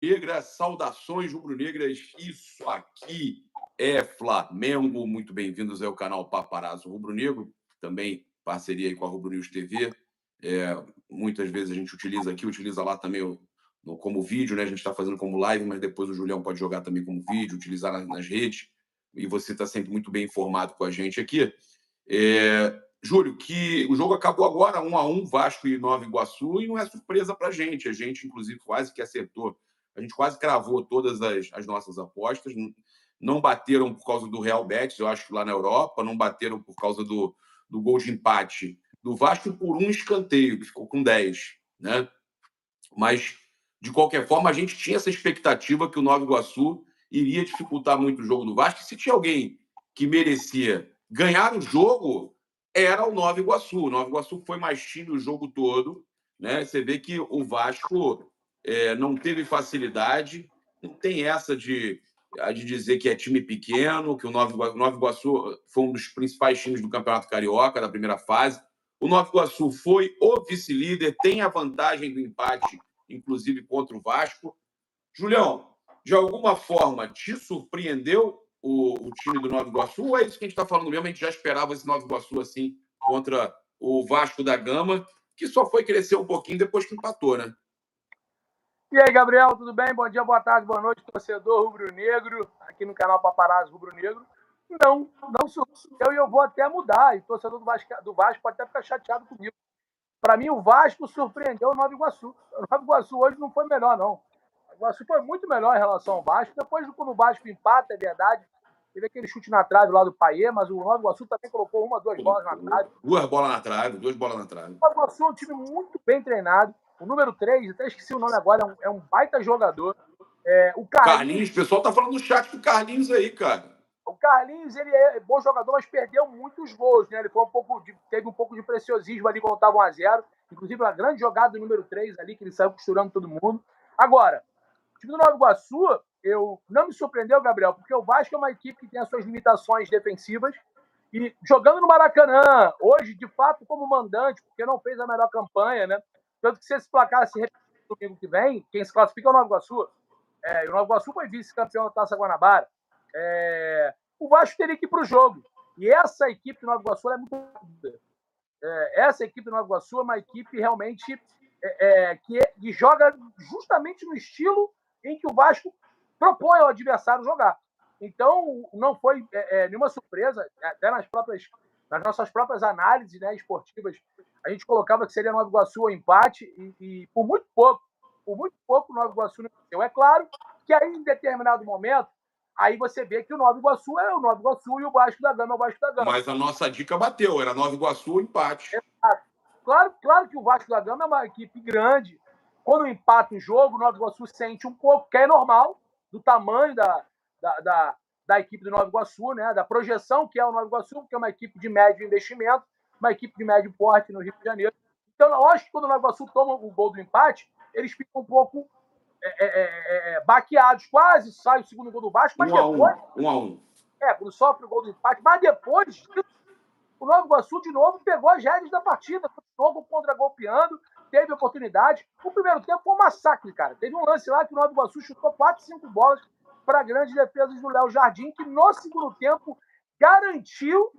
Negra, saudações rubro-negras, isso aqui é Flamengo. Muito bem-vindos ao canal Paparazzo Rubro-Negro, também parceria aí com a Rubro News TV. Muitas vezes a gente utiliza aqui, utiliza lá também como vídeo, né? A gente está fazendo como live, mas depois o Julião pode jogar também como vídeo, utilizar nas redes. E você está sempre muito bem informado com a gente aqui. Júlio, que o jogo acabou agora 1-1, Vasco e Nova Iguaçu, e não é surpresa para a gente. A gente, inclusive, quase que acertou. A gente quase cravou todas as nossas apostas. Não bateram por causa do Real Betis, eu acho que lá na Europa, não bateram por causa do gol de empate do Vasco por um escanteio, que ficou com 10, né? Mas, de qualquer forma, a gente tinha essa expectativa que o Nova Iguaçu iria dificultar muito o jogo do Vasco. E se tinha alguém que merecia ganhar o jogo, era o Nova Iguaçu. O Nova Iguaçu foi mais time o jogo todo, né? Você vê que o Vasco não teve facilidade, não tem essa de dizer que é time pequeno, que o Nova Iguaçu foi um dos principais times do Campeonato Carioca, da primeira fase. O Nova Iguaçu foi o vice-líder, tem a vantagem do empate, inclusive contra o Vasco. Julião, de alguma forma, te surpreendeu o time do Nova Iguaçu? Ou é isso que a gente está falando mesmo? A gente já esperava esse Nova Iguaçu assim contra o Vasco da Gama, que só foi crescer um pouquinho depois que empatou, né? E aí, Gabriel, tudo bem? Bom dia, boa tarde, boa noite, torcedor rubro-negro, aqui no canal Paparazzo Rubro-Negro. Não surpreendeu e eu vou até mudar. E o torcedor do Vasco pode até ficar chateado comigo. Para mim, o Vasco surpreendeu o Nova Iguaçu. O Nova Iguaçu hoje não foi melhor, não. O Iguaçu foi muito melhor em relação ao Vasco. Depois, quando o Vasco empata, é verdade, teve aquele chute na trave lá do Paier, mas o Nova Iguaçu também colocou duas bolas na trave. Duas bolas na trave. O Nova Iguaçu é um time muito bem treinado. O número 3, até esqueci o nome agora, é um baita jogador. O Carlinhos, o pessoal tá falando no chat do Carlinhos aí, cara. O Carlinhos, ele é bom jogador, mas perdeu muitos gols, né? Ele teve um pouco de preciosismo ali quando estava 1-0. Inclusive, uma grande jogada do número 3 ali, que ele saiu costurando todo mundo. Agora, o time do Nova Iguaçu, não me surpreendeu, Gabriel, porque o Vasco é uma equipe que tem as suas limitações defensivas. E jogando no Maracanã, hoje, de fato, como mandante, porque não fez a melhor campanha, né? Tanto que se esse placar se repetir no domingo que vem, quem se classifica é o Nova Iguaçu. E o Nova Iguaçu foi vice-campeão da Taça Guanabara. O Vasco teria que ir para o jogo. E essa equipe do Nova Iguaçu é muito rápida. Essa equipe do Nova Iguaçu é uma equipe realmente que joga justamente no estilo em que o Vasco propõe ao adversário jogar. Então, não foi nenhuma surpresa, até nas nossas próprias análises, né, esportivas, a gente colocava que seria Nova Iguaçu o empate e por muito pouco o Nova Iguaçu não venceu. É claro que aí, em determinado momento, aí você vê que o Nova Iguaçu é o Nova Iguaçu e o Vasco da Gama é o Vasco da Gama. Mas a nossa dica bateu, era Nova Iguaçu o empate. Claro que o Vasco da Gama é uma equipe grande. Quando empata o jogo, o Nova Iguaçu sente um pouco, que é normal, do tamanho da equipe do Nova Iguaçu, né? Da projeção que é o Nova Iguaçu, que é uma equipe de médio investimento, uma equipe de médio porte no Rio de Janeiro. Então, lógico que quando o Nova Iguaçu toma o gol do empate, eles ficam um pouco baqueados, quase sai o segundo gol do Vasco, mas depois... 1-1. Quando sofre o gol do empate, mas depois o Nova Iguaçu de novo pegou as rédeas da partida, jogo contra-golpeando, teve oportunidade. O primeiro tempo foi um massacre, cara. Teve um lance lá que o Nova Iguaçu chutou 4, 5 bolas para grandes defesas do Léo Jardim, que no segundo tempo garantiu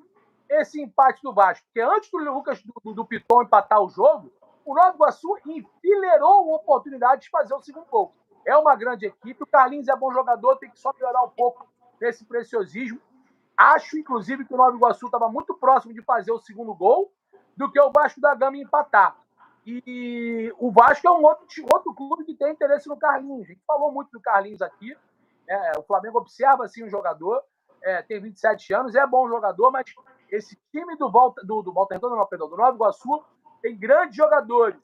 esse empate do Vasco. Porque antes do Lucas do Piton empatar o jogo, o Nova Iguaçu enfileirou a oportunidade de fazer o segundo gol. É uma grande equipe, o Carlinhos é bom jogador, tem que só melhorar um pouco nesse preciosismo. Acho, inclusive, que o Nova Iguaçu estava muito próximo de fazer o segundo gol do que o Vasco da Gama empatar. E o Vasco é um outro clube que tem interesse no Carlinhos. A gente falou muito do Carlinhos aqui. O Flamengo observa assim, o jogador, tem 27 anos, é bom jogador, mas esse time do Volta Redonda, não, perdão, do Nova Iguaçu tem grandes jogadores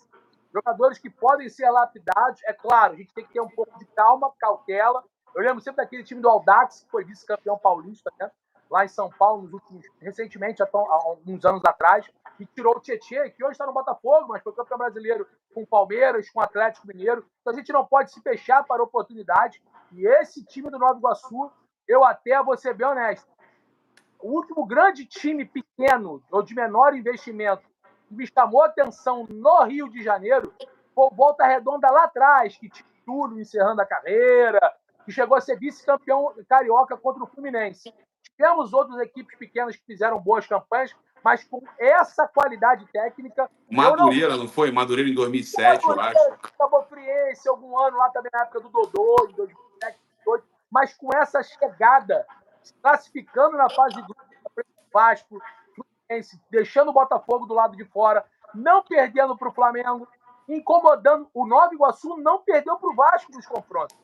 que podem ser lapidados. É claro, a gente tem que ter um pouco de calma, cautela. Eu lembro sempre daquele time do Audax, que foi vice-campeão paulista, né? Lá em São Paulo, recentemente, há alguns anos atrás, e tirou o Tietê, que hoje está no Botafogo, mas foi campeão brasileiro com o Palmeiras, com o Atlético Mineiro. Então a gente não pode se fechar para oportunidade. E esse time do Nova Iguaçu, eu até vou ser bem honesto, o último grande time pequeno ou de menor investimento que me chamou a atenção no Rio de Janeiro foi o Volta Redonda lá atrás, que tinha Túlio encerrando a carreira, que chegou a ser vice-campeão carioca contra o Fluminense. Tivemos outras equipes pequenas que fizeram boas campanhas, mas com essa qualidade técnica... Madureira, não foi? Madureira em 2007, eu acho. Cabo Friense, algum ano lá também na época do Dodô, em 2007, 2008, mas com essa chegada, se classificando na fase de grupo, Vasco, Fluminense, deixando o Botafogo do lado de fora, não perdendo para o Flamengo, incomodando. O Nova Iguaçu não perdeu para o Vasco nos confrontos.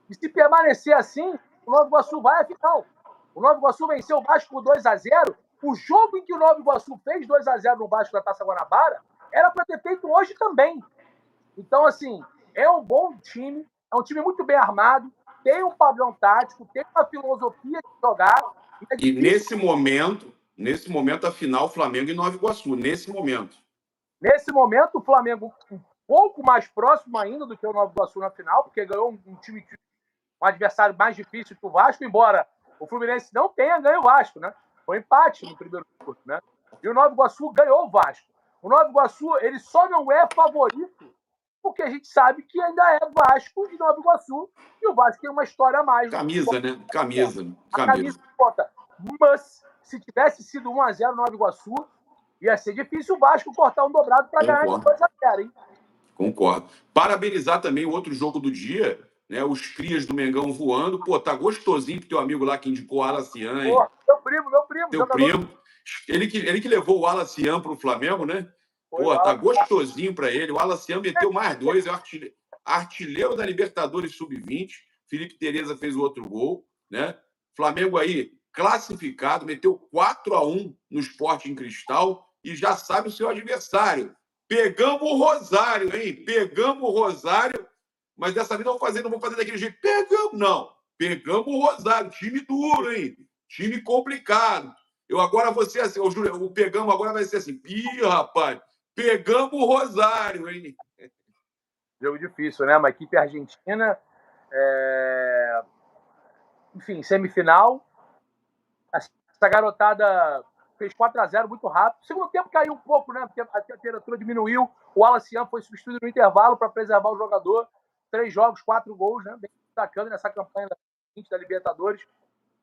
E se permanecer assim, o Nova Iguaçu vai à final. O Nova Iguaçu venceu o Vasco por 2-0. O jogo em que o Nova Iguaçu fez 2-0 no Vasco da Taça Guanabara era para ter feito hoje também. Então, assim, é um bom time, é um time muito bem armado, tem um padrão tático, tem uma filosofia de jogar. E nesse momento, a final, Flamengo e Nova Iguaçu, nesse momento. Nesse momento, o Flamengo um pouco mais próximo ainda do que o Nova Iguaçu na final, porque ganhou um time, um adversário mais difícil que o Vasco, embora o Fluminense não tenha ganho o Vasco, né? Foi empate no primeiro turno, né? E o Nova Iguaçu ganhou o Vasco. O Nova Iguaçu, ele só não é favorito porque a gente sabe que ainda é Vasco e Nova Iguaçu, e o Vasco tem uma história a mais. Camisa, né? Camisa. A camisa conta. Mas, se tivesse sido 1-0 Nova Iguaçu, ia ser difícil o Vasco cortar um dobrado para ganhar de 2-0, hein? Concordo. Parabenizar também o outro jogo do dia, né? Os crias do Mengão voando. Pô, tá gostosinho pro teu amigo lá que indicou o Alacian. Pô, meu primo. Teu jogador. primo. Ele que levou o Alacian pro Flamengo, né? Pô, tá gostosinho para ele. O Alacian meteu mais 2, é o artilheiro da Libertadores Sub-20. Felipe Tereza fez o outro gol, né? Flamengo aí classificado, meteu 4-1 no Sport em Cristal e já sabe o seu adversário. Pegamos o Rosário, hein? Pegamos o Rosário, mas dessa vez não vou fazer daquele jeito. Pegamos o Rosário, time duro, hein? Time complicado. Eu agora vou ser assim, o pegamos agora vai ser assim. Ih, rapaz, pegamos o Rosário, hein? Jogo difícil, né? Uma equipe argentina, enfim, semifinal. Essa garotada fez 4-0 muito rápido. O segundo tempo caiu um pouco, né? Porque a temperatura diminuiu. O Alacian foi substituído no intervalo para preservar o jogador. 3 jogos, 4 gols, né? Bem destacando nessa campanha da Libertadores.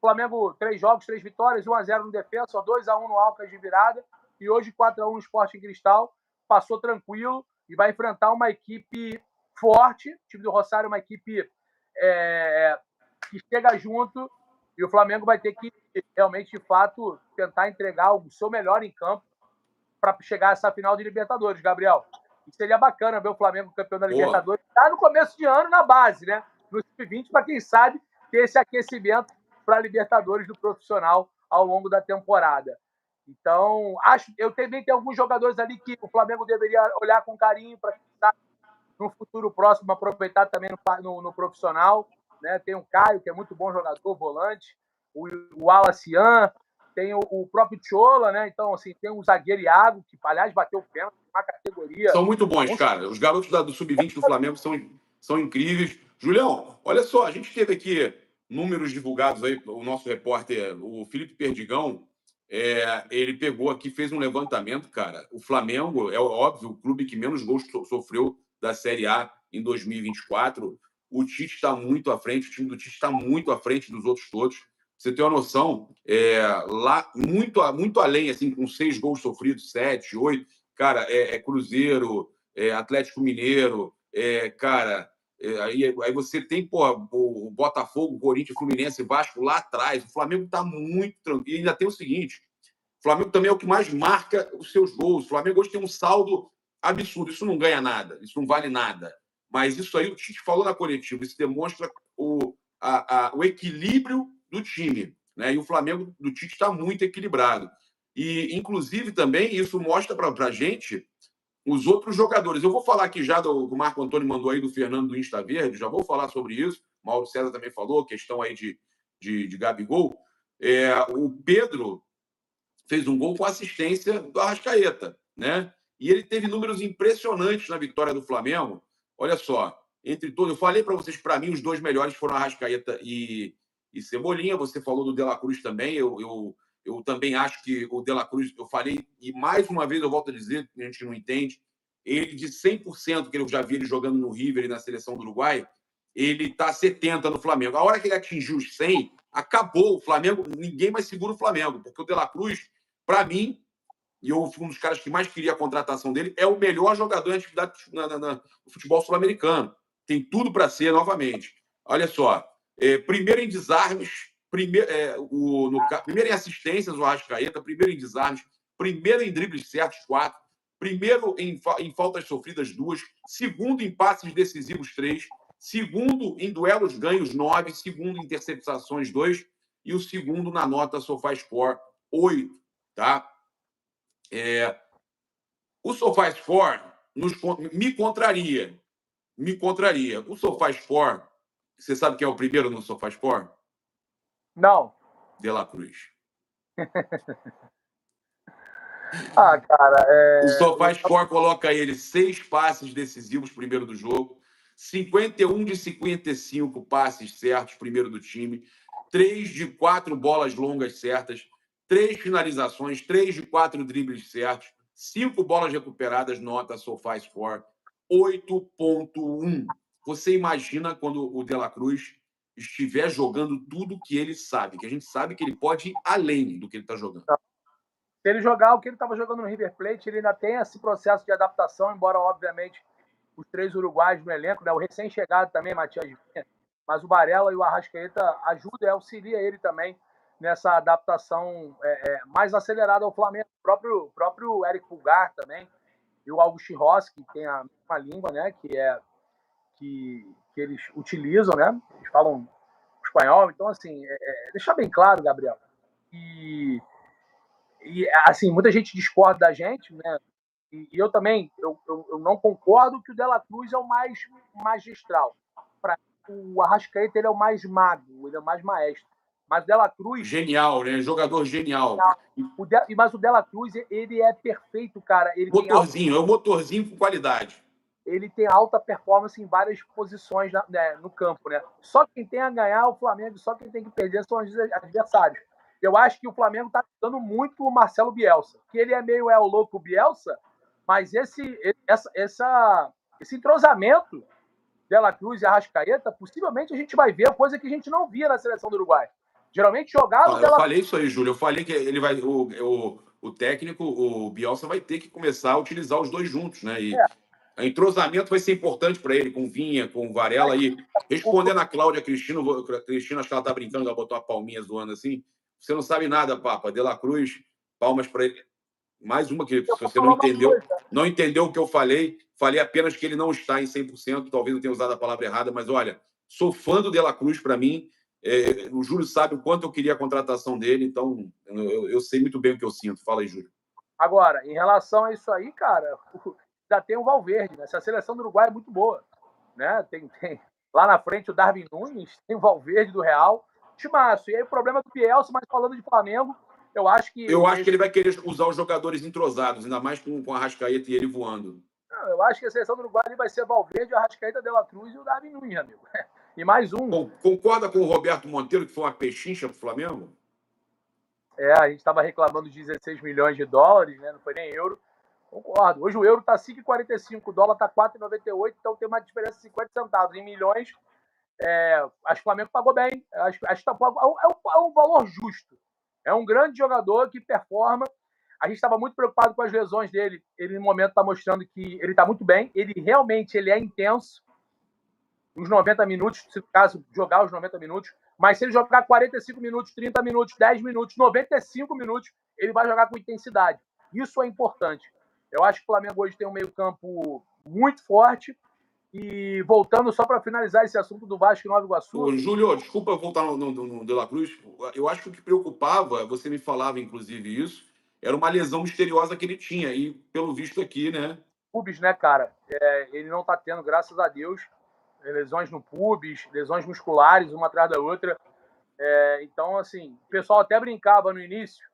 Flamengo, 3 jogos, 3 vitórias, 1-0 no Defensa, 2-1 no Alcas de virada. E hoje 4-1 no Sport em Cristal. Passou tranquilo e vai enfrentar uma equipe forte. O time do Rosário é uma equipe que chega junto. E o Flamengo vai ter que realmente, de fato, tentar entregar o seu melhor em campo para chegar a essa final de Libertadores, Gabriel. E seria bacana ver o Flamengo campeão da Libertadores já no começo de ano, na base, né? No Sub-20, para quem sabe ter esse aquecimento para a Libertadores do profissional ao longo da temporada. Então, eu também tenho alguns jogadores ali que o Flamengo deveria olhar com carinho para quem sabe no futuro próximo aproveitar também no profissional. Né? Tem o Caio, que é muito bom jogador, volante, o Alacian, tem o próprio Tchola, né? Então, assim, tem o zagueiro Iago, que, aliás, bateu o pênalti na categoria. São muito bons, cara. Os garotos do Sub-20 do Flamengo são incríveis. Julião, olha só, a gente teve aqui números divulgados aí, o nosso repórter, o Felipe Perdigão, ele pegou aqui, fez um levantamento, cara. O Flamengo é, óbvio, o clube que menos gols sofreu da Série A em 2024. O Tite está muito à frente, o time do Tite está muito à frente dos outros todos. Você tem uma noção, lá muito além, assim, com 6 gols sofridos, 7, 8, cara, Cruzeiro, Atlético Mineiro, cara, aí você tem o Botafogo, Corinthians, Fluminense, Vasco lá atrás. O Flamengo está muito tranquilo. E ainda tem o seguinte, o Flamengo também é o que mais marca os seus gols. O Flamengo hoje tem um saldo absurdo. Isso não ganha nada, isso não vale nada. Mas isso aí o Tite falou na coletiva, isso demonstra o equilíbrio do time, né? E o Flamengo do Tite está muito equilibrado. E, inclusive, também isso mostra para a gente os outros jogadores. Eu vou falar aqui já do que o Marco Antônio mandou aí do Fernando do Insta Verde, já vou falar sobre isso. O Mauro César também falou, questão aí de Gabigol. O Pedro fez um gol com assistência do Arrascaeta, né? E ele teve números impressionantes na vitória do Flamengo. Olha só, entre todos, eu falei para vocês, para mim, os 2 melhores foram Arrascaeta e Cebolinha. Você falou do De La Cruz também. Eu também acho que o De La Cruz, eu falei, e mais uma vez eu volto a dizer, a gente não entende, ele de 100% que eu já vi ele jogando no River e na seleção do Uruguai, ele está 70 no Flamengo. A hora que ele atingiu os 100, acabou o Flamengo, ninguém mais segura o Flamengo, porque o De La Cruz, para mim, e eu fui um dos caras que mais queria a contratação dele, é o melhor jogador em atividade no futebol sul-americano. Tem tudo para ser novamente. Olha só, primeiro em desarmes, primeiro em assistências, o Arrascaeta, primeiro em desarmes, primeiro em dribles certos, 4, primeiro em faltas sofridas, 2, segundo em passes decisivos, 3, segundo em duelos ganhos, 9, segundo em interceptações, 2, e o segundo na nota SofaScore, 8. Tá? O SofaScore me contraria. O SofaScore, você sabe quem é o primeiro no SofaScore? Não. De La Cruz. Cara, O SofaScore coloca ele 6 passes decisivos primeiro do jogo, 51 de 55 passes certos primeiro do time, 3 de 4 bolas longas certas, 3 finalizações, 3 de 4 dribles certos, 5 bolas recuperadas, nota SofaScore 8.1. Você imagina quando o De La Cruz estiver jogando tudo que ele sabe, que a gente sabe que ele pode ir além do que ele está jogando. Se ele jogar o que ele estava jogando no River Plate, ele ainda tem esse processo de adaptação, embora, obviamente, os 3 uruguaios no elenco, né? O recém-chegado também, Matias Vinha, mas o Varela e o Arrascaeta ajudam e auxiliam ele também nessa adaptação mais acelerada ao Flamengo. O próprio Eric Pulgar também, e o Augusto Rossi, que tem a mesma língua, né? Que eles utilizam, né? Eles falam espanhol. Então, assim, deixar bem claro, Gabriel, e assim, muita gente discorda da gente, né? E eu também, eu não concordo que o De La Cruz é o mais magistral. Para o Arrascaeta, ele é o mais mago, ele é o mais maestro. Mas o De La Cruz... Genial, né? Jogador genial. Mas o De La Cruz, ele é perfeito, cara. Ele motorzinho, é um motorzinho com qualidade. Ele tem alta performance em várias posições no campo, né? Só quem tem a ganhar é o Flamengo, só quem tem que perder são os adversários. Eu acho que o Flamengo está dando muito o Marcelo Bielsa, que ele é meio o louco Bielsa, mas esse entrosamento De La Cruz e Arrascaeta, possivelmente a gente vai ver coisa que a gente não via na seleção do Uruguai. Geralmente jogava... Eu falei isso aí, Júlio. Eu falei que ele vai, o técnico, o Bielsa, vai ter que começar a utilizar os dois juntos, né? E o entrosamento vai ser importante para ele, com o Vinha, com o Varela. E respondendo a Cláudia Cristina, acho que ela tá brincando, ela botou a palminha zoando assim. Você não sabe nada, Papa. De La Cruz, palmas para ele. Mais uma que, se você não entendeu o que eu falei apenas que ele não está em 100%, talvez eu tenha usado a palavra errada, mas olha, sou fã do De La Cruz. Para mim, o Júlio sabe o quanto eu queria a contratação dele, então eu sei muito bem o que eu sinto. Fala aí, Júlio. Agora, em relação a isso aí, cara, já tem o Valverde, né? Essa seleção do Uruguai é muito boa, né? Tem lá na frente o Darwin Nunes, tem o Valverde do Real, timaço. E aí o problema do Bielsa, mas falando de Flamengo, eu acho que ele vai querer usar os jogadores entrosados, ainda mais com a Arrascaeta e ele voando. Não, eu acho que a seleção do Uruguai vai ser Valverde, a Arrascaeta, De La Cruz e o Darwin Nunes, amigo. E mais um. Concorda com o Roberto Monteiro, que foi uma pechincha pro Flamengo? A gente estava reclamando de 16 milhões de dólares, né? Não foi nem euro. Concordo. Hoje o euro está 5,45, o dólar está 4,98, então tem uma diferença de 50 centavos. Em milhões, acho que o Flamengo pagou bem. Acho que é um valor justo. É um grande jogador que performa. A gente estava muito preocupado com as lesões dele. Ele, no momento, está mostrando que ele está muito bem. Ele realmente é intenso nos 90 minutos, se caso jogar os 90 minutos. Mas se ele jogar 45 minutos, 30 minutos, 10 minutos, 95 minutos, ele vai jogar com intensidade. Isso é importante. Eu acho que o Flamengo hoje tem um meio-campo muito forte. E voltando só para finalizar esse assunto do Vasco e Nova Iguaçu. Ô, Júlio, desculpa voltar no De La Cruz. Eu acho que o que preocupava, você me falava inclusive isso, era uma lesão misteriosa que ele tinha. E pelo visto aqui, né? Pubis, né, cara? Ele não tá tendo, graças a Deus, lesões no pubis, lesões musculares, uma atrás da outra. Então, assim, o pessoal até brincava no início,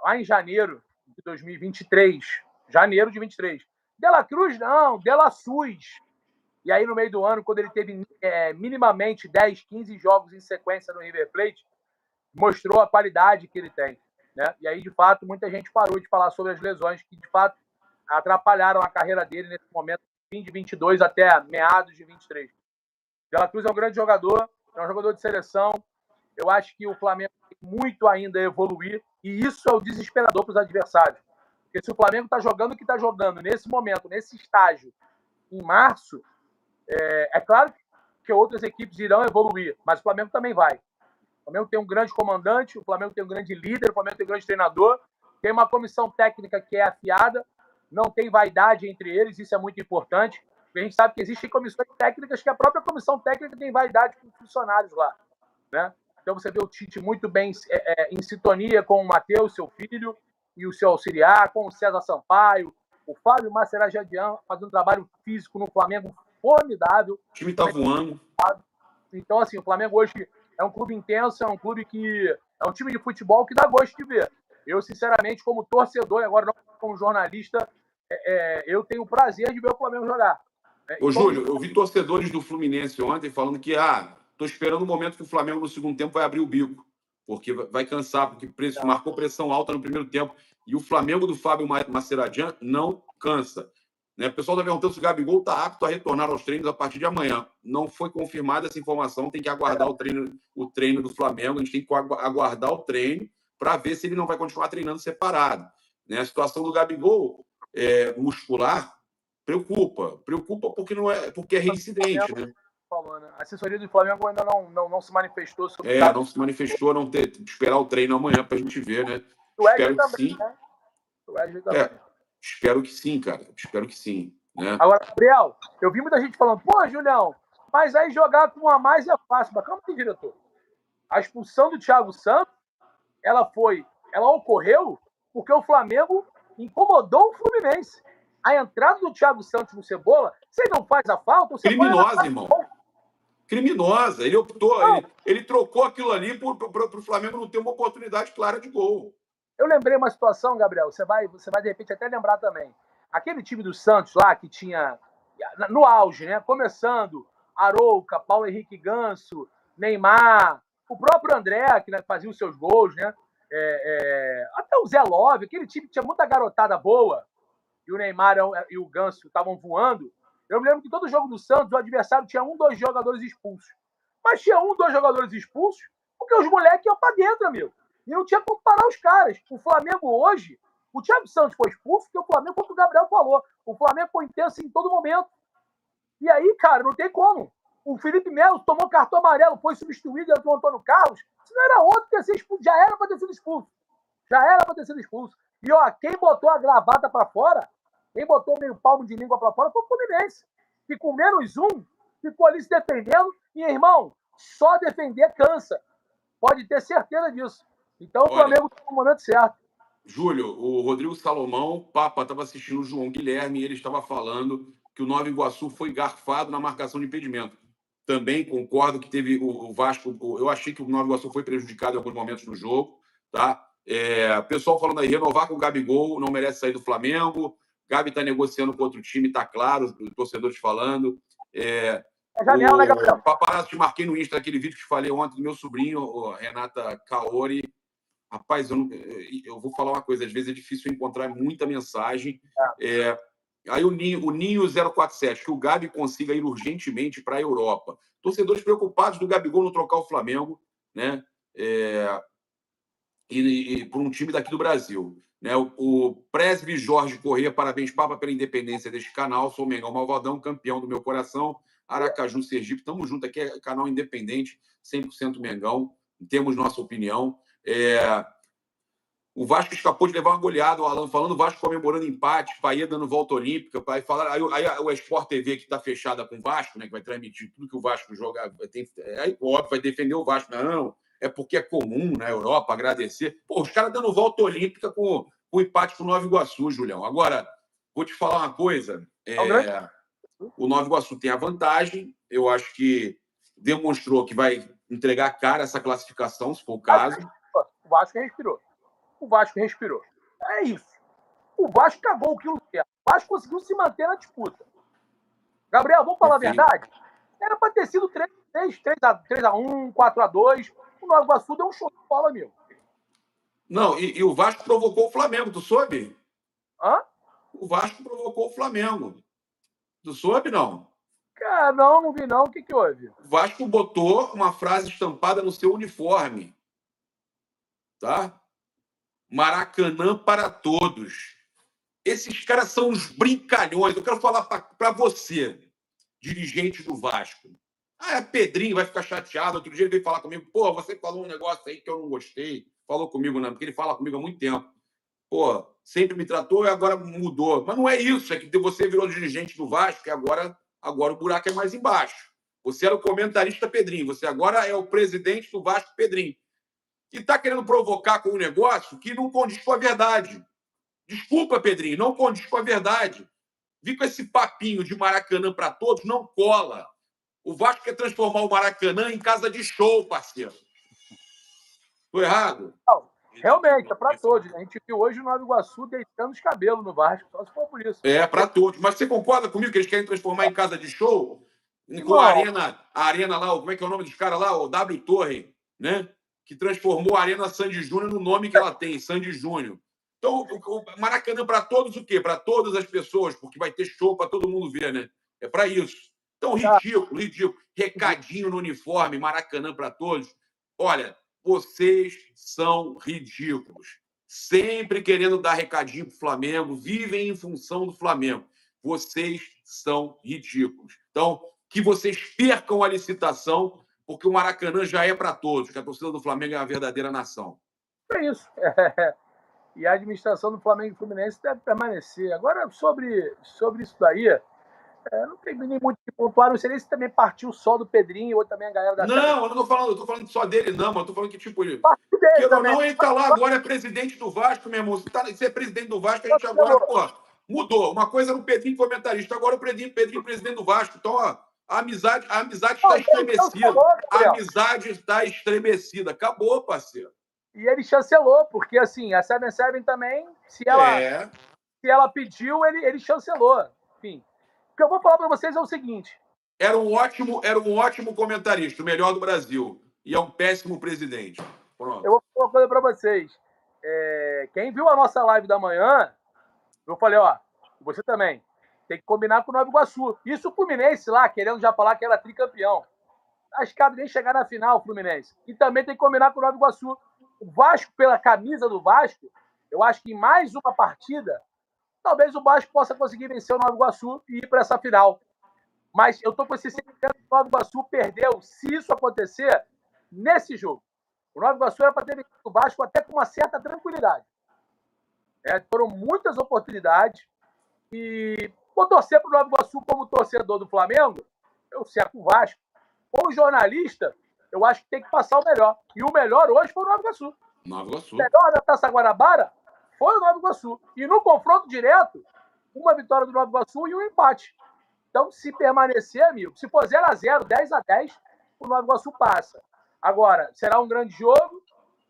lá em janeiro de 2023, janeiro de 23. De La Cruz, não, De La Sus. E aí, no meio do ano, quando ele teve minimamente 10, 15 jogos em sequência no River Plate, mostrou a qualidade que ele tem. Né? E aí, de fato, muita gente parou de falar sobre as lesões que, de fato, atrapalharam a carreira dele nesse momento, fim de 22 até meados de 23. De La Cruz é um grande jogador, é um jogador de seleção. Eu acho que o Flamengo tem muito ainda a evoluir, e isso é o desesperador para os adversários. Porque se o Flamengo está jogando o que está jogando nesse momento, nesse estágio, em março, é claro que outras equipes irão evoluir, mas o Flamengo também vai. O Flamengo tem um grande comandante, o Flamengo tem um grande líder, o Flamengo tem um grande treinador, tem uma comissão técnica que é afiada, não tem vaidade entre eles, isso é muito importante. A gente sabe que existem comissões técnicas que a própria comissão técnica tem vaidade com os funcionários lá, né? Então você vê o Tite muito bem em sintonia com o Matheus, seu filho, e o seu auxiliar, com o César Sampaio, o Fábio Mascherano fazendo um trabalho físico no Flamengo formidável. O time está voando. Então, assim, o Flamengo hoje é um clube intenso, é um clube que é um time de futebol que dá gosto de ver. Eu, sinceramente, como torcedor, e agora não como jornalista, eu tenho o prazer de ver o Flamengo jogar. Ô, Júlio, eu vi torcedores do Fluminense ontem falando que tô esperando o momento que o Flamengo no segundo tempo vai abrir o bico, porque vai cansar, porque marcou pressão alta no primeiro tempo. E o Flamengo do Fábio Mascherano não cansa. Né? O pessoal está perguntando se o Gabigol está apto a retornar aos treinos a partir de amanhã. Não foi confirmada essa informação, tem que aguardar o treino do Flamengo, a gente tem que aguardar o treino para ver se ele não vai continuar treinando separado. Né? A situação do Gabigol muscular preocupa porque é reincidente, né? A assessoria do Flamengo ainda não se manifestou sobre não se manifestou, não ter esperar o treino amanhã para a gente ver, né? O Wesley também, né? O Wesley também. Espero que sim, cara. Espero que sim. Né? Agora, Gabriel, eu vi muita gente falando, pô, Julião, mas aí jogar com um a mais é fácil. Mas calma aí, diretor. A expulsão do Thiago Santos, ela ocorreu porque o Flamengo incomodou o Fluminense. A entrada do Thiago Santos no Cebola, você não faz a falta? Você criminosa, irmão. Criminosa. Ele optou, ele trocou aquilo ali para o Flamengo não ter uma oportunidade clara de gol. Eu lembrei uma situação, Gabriel, você vai de repente até lembrar também. Aquele time do Santos lá que tinha, no auge, né? Começando, Arouca, Paulo Henrique Ganso, Neymar, o próprio André, que fazia os seus gols, né? Até o Zé Love, aquele time que tinha muita garotada boa, e o Neymar e o Ganso estavam voando. Eu me lembro que todo jogo do Santos, o adversário tinha 2 jogadores expulsos. Mas tinha 2 jogadores expulsos porque os moleques iam pra dentro, amigo. E não tinha como parar os caras. O Flamengo hoje, o Thiago Santos foi expulso porque o Flamengo, como o Gabriel falou, o Flamengo foi intenso em todo momento. E aí, cara, não tem como. O Felipe Melo tomou cartão amarelo, foi substituído pelo Antônio Carlos. Se não era outro que ia ser expulso, já era para ter sido expulso. E, ó, quem botou a gravata para fora, quem botou meio palmo de língua para fora foi o Fluminense. Que com -1, ficou ali se defendendo. E, irmão, só defender cansa. Pode ter certeza disso. Então, o Flamengo está no momento certo. Júlio, o Rodrigo Salomão, Papa, estava assistindo o João Guilherme e ele estava falando que o Nova Iguaçu foi garfado na marcação de impedimento. Também concordo que teve o Vasco... Eu achei que o Nova Iguaçu foi prejudicado em alguns momentos no jogo. Tá? Pessoal falando aí, renovar com o Gabigol, não merece sair do Flamengo. Gabi está negociando com outro time, está claro, os torcedores falando. Janela, né, Gabriel? Paparazzo, te marquei no Insta, aquele vídeo que te falei ontem do meu sobrinho, Renata Kaori. Rapaz, eu vou falar uma coisa, às vezes é difícil encontrar muita mensagem. Aí o Ninho 047, que o Gabi consiga ir urgentemente para a Europa. Torcedores preocupados do Gabigol não trocar o Flamengo, né? E por um time daqui do Brasil. Né? O Presby Jorge Corrêa, parabéns, Papa, pela independência deste canal. Sou o Mengão Malvadão, campeão do meu coração. Aracaju, Sergipe, tamo junto. Aqui é canal independente, 100% Mengão. Temos nossa opinião. O Vasco escapou de levar uma goleada, o Alan falando, o Vasco comemorando empate, Paê dando volta olímpica. Aí o Sport TV, que está fechada com o Vasco, né, que vai transmitir tudo que o Vasco joga, óbvio, vai defender o Vasco. Não, é porque é comum na Europa agradecer. Pô, os caras dando volta olímpica com o empate com o Nova Iguaçu, Julião. Agora, vou te falar uma coisa. O Nova Iguaçu tem a vantagem, eu acho que demonstrou que vai entregar a cara essa classificação, se for o caso. O Vasco respirou. É isso. O Vasco cagou o quilo certo. O Vasco conseguiu se manter na disputa. Gabriel, vamos falar a verdade? Era para ter sido 3-1, 4-2. O Nova Iguaçu deu um show de bola, meu. Não, e o Vasco provocou o Flamengo, tu soube? Hã? O Vasco provocou o Flamengo. Tu soube, não? Cara, não vi não. O que houve? O Vasco botou uma frase estampada no seu uniforme. Tá? Maracanã para todos. Esses caras são uns brincalhões. Eu quero falar para você, dirigente do Vasco. Pedrinho vai ficar chateado. Outro dia ele veio falar comigo. Pô, você falou um negócio aí que eu não gostei. Falou comigo, não, porque ele fala comigo há muito tempo. Pô, sempre me tratou e agora mudou. Mas não é isso. É que você virou dirigente do Vasco e agora o buraco é mais embaixo. Você era o comentarista Pedrinho. Você agora é o presidente do Vasco Pedrinho. E está querendo provocar com um negócio que não condiz com a verdade. Desculpa, Pedrinho, não condiz com a verdade. Vi com esse papinho de Maracanã para todos, não cola. O Vasco quer transformar o Maracanã em casa de show, parceiro. Estou errado? Não, realmente, é para todos. A gente viu hoje o Nova Iguaçu deitando os cabelos no Vasco, só se for por isso. É, para todos. Mas você concorda comigo que eles querem transformar em casa de show? Com a arena lá, como é que é o nome dos caras lá? O W Torre, né? Que transformou a Arena Sandy Júnior no nome que ela tem, Sandy Júnior. Então, o Maracanã para todos o quê? Para todas as pessoas, porque vai ter show para todo mundo ver, né? É para isso. Então, ridículo. Recadinho no uniforme, Maracanã para todos. Olha, vocês são ridículos. Sempre querendo dar recadinho pro Flamengo, vivem em função do Flamengo. Vocês são ridículos. Então, que vocês percam a licitação, porque o Maracanã já é para todos, que a torcida do Flamengo é a verdadeira nação. É isso. E a administração do Flamengo e Fluminense deve permanecer. Agora, sobre isso daí, não tem nem muito que pontuar. Não sei nem se também partiu só do Pedrinho ou também a galera da... Não, eu não tô falando só dele, não, mas eu tô falando que, tipo, ele... Dele também. Não, ele tá lá agora, é presidente do Vasco, meu irmão. Você é presidente do Vasco, a gente agora, pô, mudou. Uma coisa era o Pedrinho comentarista, agora o Pedrinho presidente do Vasco. Então, ó, a amizade está estremecida. A amizade está estremecida. Acabou, parceiro. E ele chancelou, porque assim, a 77 também, se ela pediu, ele chancelou. Enfim. O que eu vou falar para vocês é o seguinte. Era um ótimo comentarista, o melhor do Brasil. E é um péssimo presidente. Pronto. Eu vou falar uma coisa para vocês. Quem viu a nossa live da manhã, eu falei, ó, você também, tem que combinar com o Nova Iguaçu. Isso o Fluminense lá, querendo já falar que era tricampeão. Acho que nem chegar na final, o Fluminense. E também tem que combinar com o Nova Iguaçu. O Vasco, pela camisa do Vasco, eu acho que em mais uma partida, talvez o Vasco possa conseguir vencer o Nova Iguaçu e ir para essa final. Mas eu estou com esse sentimento que o Nova Iguaçu perdeu, se isso acontecer, nesse jogo. O Nova Iguaçu era para ter vencido o Vasco até com uma certa tranquilidade. Foram muitas oportunidades e vou torcer para o Nova Iguaçu como torcedor do Flamengo, eu cerco o Vasco. Como jornalista, eu acho que tem que passar o melhor. E o melhor hoje foi o Nova Iguaçu. Nova Iguaçu. O melhor da Taça Guanabara foi o Nova Iguaçu. E no confronto direto, uma vitória do Nova Iguaçu e um empate. Então, se permanecer, amigo, se for 0-0, 10-10, o Nova Iguaçu passa. Agora, será um grande jogo.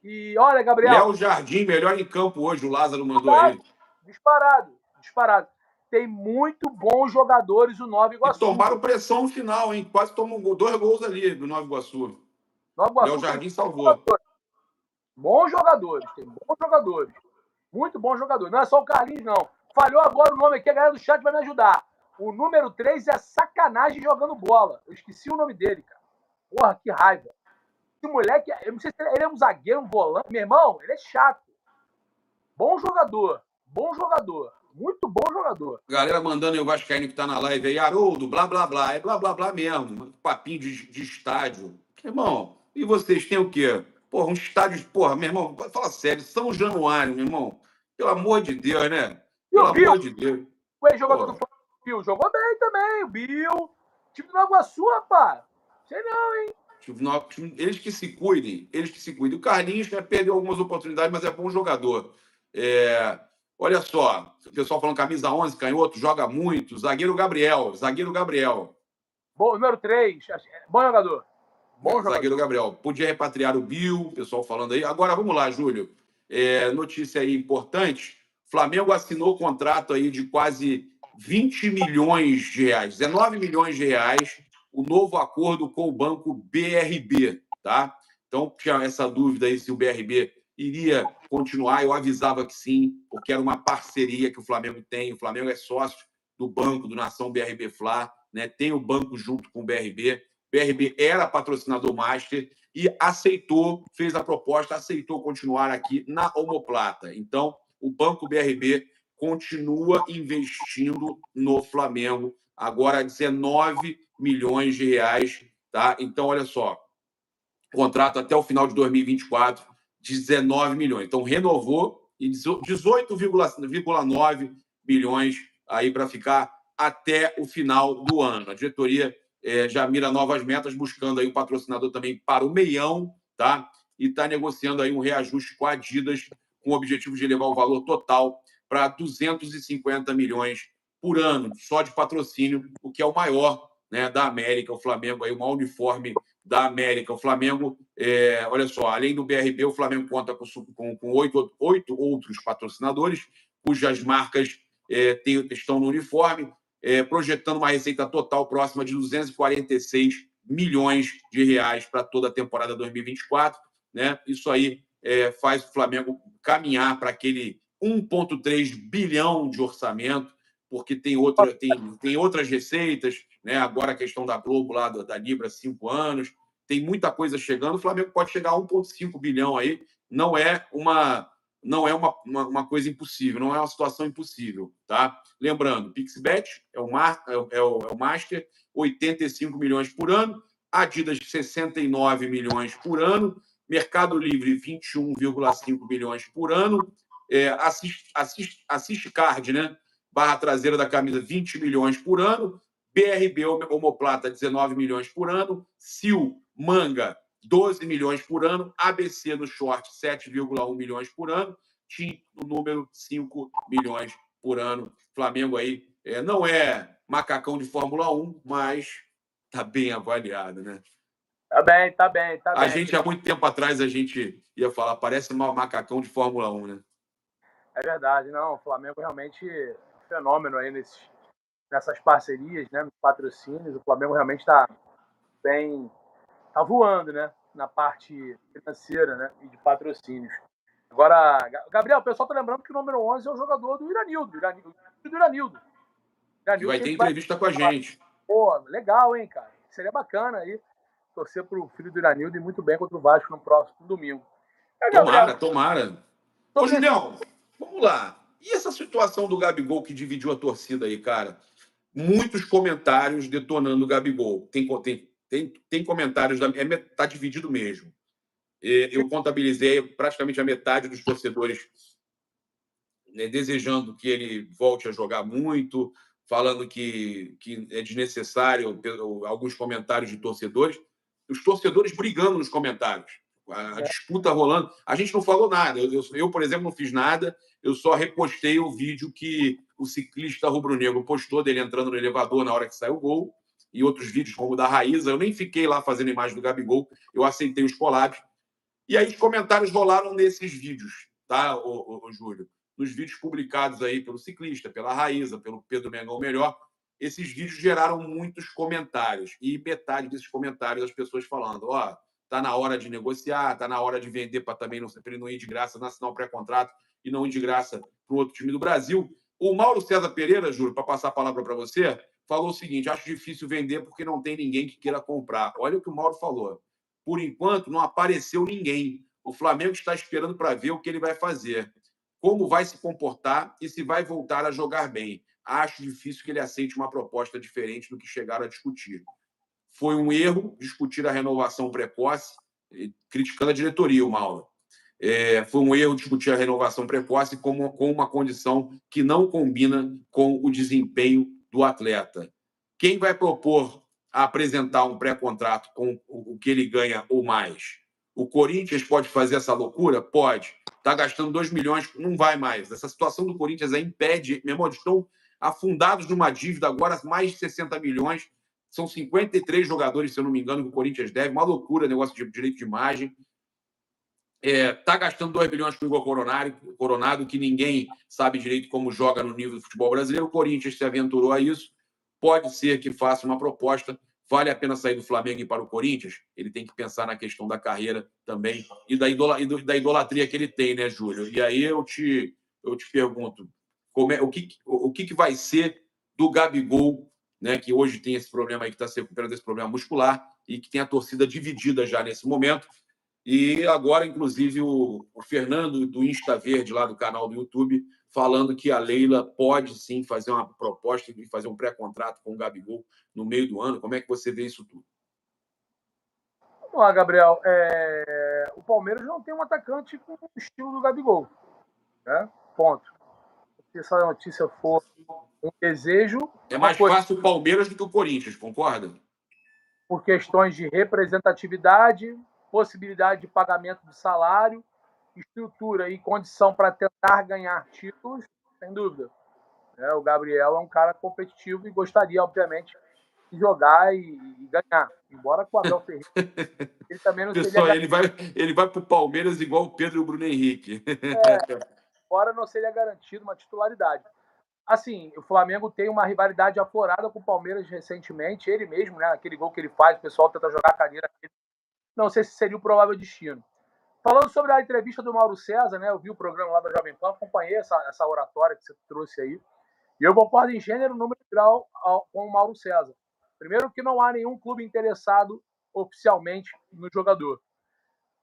E olha, Gabriel... Léo Jardim, melhor em campo hoje, o Lázaro mandou aí. Disparado. Tem muito bons jogadores o Nova Iguaçu. E tomaram pressão no final, hein? Quase tomou 2 gols ali do Nova Iguaçu. Léo Jardim salvou. Bons jogadores, tem bons jogadores. Muito bons jogadores. Não é só o Carlinhos, não. Falhou agora o nome aqui, a galera do chat vai me ajudar. O número 3 é sacanagem jogando bola. Eu esqueci o nome dele, cara. Porra, que raiva. Esse moleque, eu não sei se ele é um zagueiro, um volante. Meu irmão, ele é chato. Bom jogador. Muito bom jogador. Galera mandando aí o Vascaíno que tá na live aí. Haroldo, blá, blá, blá. É blá, blá, blá mesmo. Papinho de estádio. Irmão, e vocês têm o quê? Porra, um estádio... Porra, meu irmão, fala sério. São Januário, meu irmão. Pelo amor de Deus, né? Pelo amor de Deus. O ex-jogador do Flamengo jogou bem também. O Bill. Time do Nova Iguaçu, rapaz. Sei não, hein? Eles que se cuidem. O Carlinhos perdeu algumas oportunidades, mas é bom jogador. Olha só, o pessoal falando camisa 11, canhoto, joga muito. Zagueiro Gabriel. Bom, número 3. Bom jogador. Zagueiro Gabriel. Podia repatriar o Bill, o pessoal falando aí. Agora, vamos lá, Júlio. Notícia aí importante. Flamengo assinou contrato aí de quase 20 milhões de reais, 19 milhões de reais, o novo acordo com o banco BRB, tá? Então, tinha essa dúvida aí se o BRB iria continuar. Eu avisava que sim, porque era uma parceria que o Flamengo tem. O Flamengo é sócio do banco, do Nação BRB Fla. né? Tem o banco junto com o BRB. O BRB era patrocinador master e aceitou, fez a proposta, aceitou continuar aqui na omoplata. Então, o Banco BRB continua investindo no Flamengo, agora 19 milhões de reais, tá? Então, olha só, contrato até o final de 2024, 19 milhões. Então, renovou e 18,9 milhões aí para ficar até o final do ano. A diretoria já mira novas metas, buscando aí um patrocinador também para o meião, tá? E está negociando aí um reajuste com a Adidas, com o objetivo de levar o valor total para 250 milhões por ano, só de patrocínio, o que é o maior, né, da América. O Flamengo aí, o maior uniforme da América. O Flamengo, olha só, além do BRB, o Flamengo conta com 8 outros patrocinadores, cujas marcas estão no uniforme, projetando uma receita total próxima de 246 milhões de reais para toda a temporada 2024. Né? Isso aí faz o Flamengo caminhar para aquele 1,3 bilhão de orçamento, porque tem outras receitas, né? Agora a questão da Globo, lá da Libra, 5 anos, tem muita coisa chegando. O Flamengo pode chegar a 1,5 bilhão aí, não é uma coisa impossível, não é uma situação impossível, tá? Lembrando, PixBet é o Master, 85 milhões por ano, Adidas 69 milhões por ano, Mercado Livre 21,5 milhões por ano, Assist Card, né? Barra traseira da camisa 20 milhões por ano, BRB Omoplata 19 milhões por ano, Sil Manga 12 milhões por ano, ABC no short 7,1 milhões por ano, TIM no número 5 milhões por ano. Flamengo aí não é macacão de Fórmula 1, mas tá bem avaliado, né? Tá bem. A gente, há muito tempo atrás, a gente ia falar, parece um macacão de Fórmula 1, né? É verdade, não. O Flamengo realmente é um fenômeno aí nessas parcerias, né? Nos patrocínios. O Flamengo realmente tá voando, né? Na parte financeira, né? E de patrocínios. Agora, Gabriel, o pessoal tá lembrando que o número 11 é o jogador do Iranildo. Que vai ter entrevista com a gente. Pô, legal, hein, cara? Seria bacana aí torcer pro filho do Iranildo e muito bem contra o Vasco no próximo domingo. Tomara. Ô, Julião, vamos lá. E essa situação do Gabigol que dividiu a torcida aí, cara? Muitos comentários detonando o Gabigol. Tem comentários, tá dividido mesmo. Eu contabilizei praticamente a metade dos torcedores desejando que ele volte a jogar muito, falando que é desnecessário alguns comentários de torcedores. Os torcedores brigando nos comentários. A disputa rolando. A gente não falou nada. Eu, por exemplo, não fiz nada. Eu só repostei o vídeo que o ciclista rubro-negro postou dele entrando no elevador na hora que saiu o gol, e outros vídeos como o da Raíza. Eu nem fiquei lá fazendo imagem do Gabigol. Eu aceitei os collabs. E aí os comentários rolaram nesses vídeos, tá, o Júlio? Nos vídeos publicados aí pelo ciclista, pela Raíza, pelo Pedro Mengão Melhor. Esses vídeos geraram muitos comentários. E metade desses comentários as pessoas falando, tá na hora de negociar, tá na hora de vender para também não ir de graça, não assinar o pré-contrato e não ir de graça para o outro time do Brasil. O Mauro César Pereira, Júlio, para passar a palavra para você, falou o seguinte: acho difícil vender porque não tem ninguém que queira comprar. Olha o que o Mauro falou. Por enquanto, não apareceu ninguém. O Flamengo está esperando para ver o que ele vai fazer, como vai se comportar e se vai voltar a jogar bem. Acho difícil que ele aceite uma proposta diferente do que chegaram a discutir. Foi um erro discutir a renovação precoce, criticando a diretoria, o Mauro. Foi um erro discutir a renovação precoce com uma condição que não combina com o desempenho do atleta. Quem vai propor a apresentar um pré-contrato com o que ele ganha ou mais? O Corinthians pode fazer essa loucura? Pode. Está gastando 2 milhões, não vai mais. Essa situação do Corinthians impede, meu irmão, eles estão afundados numa dívida agora, mais de 60 milhões. São 53 jogadores, se eu não me engano, que o Corinthians deve. Uma loucura, negócio de direito de imagem. Está gastando 2 milhões com o Igor Coronado, que ninguém sabe direito como joga no nível do futebol brasileiro. O Corinthians se aventurou a isso. Pode ser que faça uma proposta. Vale a pena sair do Flamengo e ir para o Corinthians? Ele tem que pensar na questão da carreira também e da idolatria que ele tem, né, Júlio? E aí eu te pergunto, o que vai ser do Gabigol né, que hoje tem esse problema aí, que está se recuperando desse problema muscular e que tem a torcida dividida já nesse momento. E agora, inclusive, o Fernando do Insta Verde, lá do canal do YouTube, falando que a Leila pode sim fazer uma proposta de fazer um pré-contrato com o Gabigol no meio do ano. Como é que você vê isso tudo? Vamos lá, Gabriel. O Palmeiras não tem um atacante com o estilo do Gabigol. Né? Ponto. Se essa notícia for um desejo. É mais fácil o Palmeiras do que o Corinthians, concorda? Por questões de representatividade, possibilidade de pagamento de salário, estrutura e condição para tentar ganhar títulos, sem dúvida. O Gabriel é um cara competitivo e gostaria, obviamente, de jogar e ganhar. Embora com o Abel Ferreira, ele também não Pessoal, seria... ele vai para o Palmeiras igual o Pedro e o Bruno Henrique. Embora não seria garantido uma titularidade. Assim, o Flamengo tem uma rivalidade aflorada com o Palmeiras recentemente. Ele mesmo, né? Aquele gol que ele faz, o pessoal tenta jogar a cadeira. Não sei se seria o provável destino. Falando sobre a entrevista do Mauro César, né? Eu vi o programa lá da Jovem Pan, acompanhei essa oratória que você trouxe aí. E eu concordo em gênero, número e grau com o Mauro César. Primeiro que não há nenhum clube interessado oficialmente no jogador.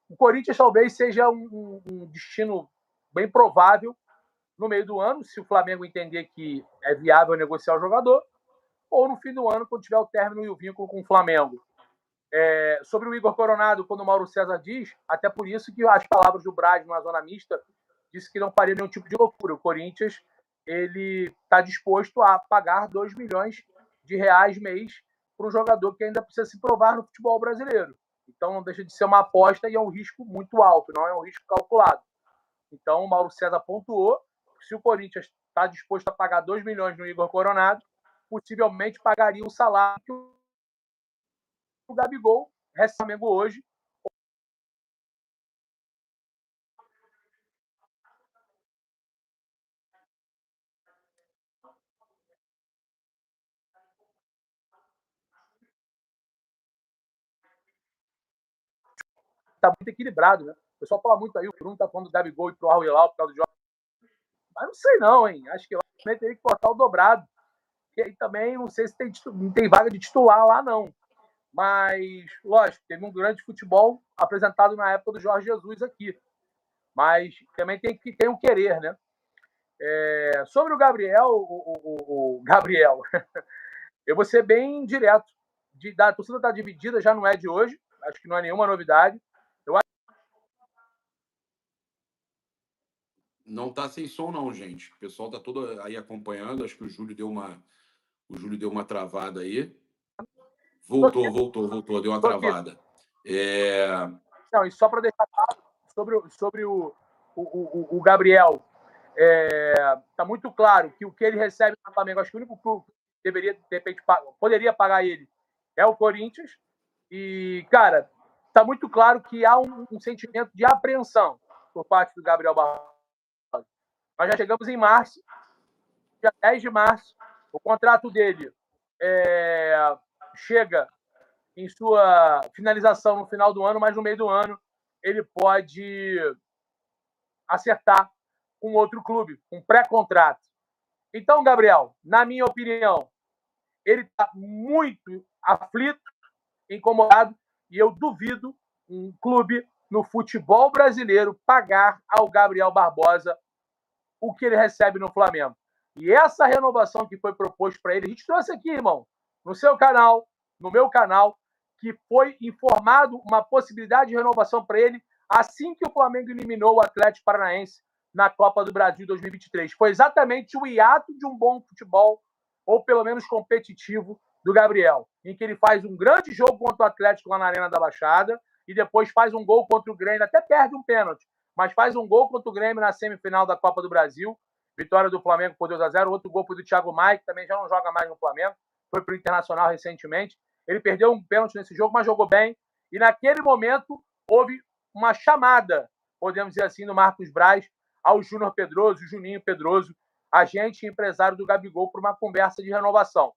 O Corinthians talvez seja um destino bem provável no meio do ano, se o Flamengo entender que é viável negociar o jogador, ou no fim do ano, quando tiver o término e o vínculo com o Flamengo. Sobre o Igor Coronado, quando o Mauro César diz, até por isso que as palavras do Braz na zona mista disse que não faria nenhum tipo de loucura. O Corinthians ele está disposto a pagar 2 milhões de reais mês para um jogador que ainda precisa se provar no futebol brasileiro. Então não deixa de ser uma aposta e é um risco muito alto, não é um risco calculado. Então o Mauro César pontuou que se o Corinthians está disposto a pagar 2 milhões no Igor Coronado, possivelmente pagaria o salário que o Gabigol recebe o Flamengo hoje. Está muito equilibrado, né? O pessoal fala muito aí, o Bruno está falando do Gabigol e pro Al Hilal por causa do jogo. Mas não sei não, hein? Acho que lá teria que botar o dobrado. E aí também não sei se não tem vaga de titular lá, não. Mas, lógico, teve um grande futebol apresentado na época do Jorge Jesus aqui. Mas também tem o querer, né? Sobre o Gabriel, o Gabriel, eu vou ser bem direto. A torcida está dividida, já não é de hoje. Acho que não é nenhuma novidade. Não está sem som, não, gente. O pessoal está todo aí acompanhando. Acho que o Júlio deu uma travada aí. Voltou, deu uma travada. Não, e só para deixar claro sobre o Gabriel, está muito claro que o que ele recebe no Flamengo, acho que o único clube que deveria, de repente, poderia pagar ele é o Corinthians. E, cara, está muito claro que há um sentimento de apreensão por parte do Gabriel Barbosa. Nós já chegamos em março, dia 10 de março, o contrato dele chega em sua finalização no final do ano, mas no meio do ano ele pode acertar com outro clube, um pré-contrato. Então, Gabriel, na minha opinião, ele está muito aflito, incomodado, e eu duvido um clube no futebol brasileiro pagar ao Gabriel Barbosa o que ele recebe no Flamengo. E essa renovação que foi proposta para ele, a gente trouxe aqui, irmão, no seu canal, no meu canal, que foi informado uma possibilidade de renovação para ele assim que o Flamengo eliminou o Atlético Paranaense na Copa do Brasil 2023. Foi exatamente o hiato de um bom futebol, ou pelo menos competitivo, do Gabriel, em que ele faz um grande jogo contra o Atlético lá na Arena da Baixada e depois faz um gol contra o Grêmio, até perde um pênalti, mas faz um gol contra o Grêmio na semifinal da Copa do Brasil. Vitória do Flamengo por 2-0. Outro gol foi do Thiago Maia, que também já não joga mais no Flamengo. Foi para o Internacional recentemente. Ele perdeu um pênalti nesse jogo, mas jogou bem. E naquele momento houve uma chamada, podemos dizer assim, do Marcos Braz ao Júnior Pedroso, Juninho Pedroso, agente e empresário do Gabigol, para uma conversa de renovação.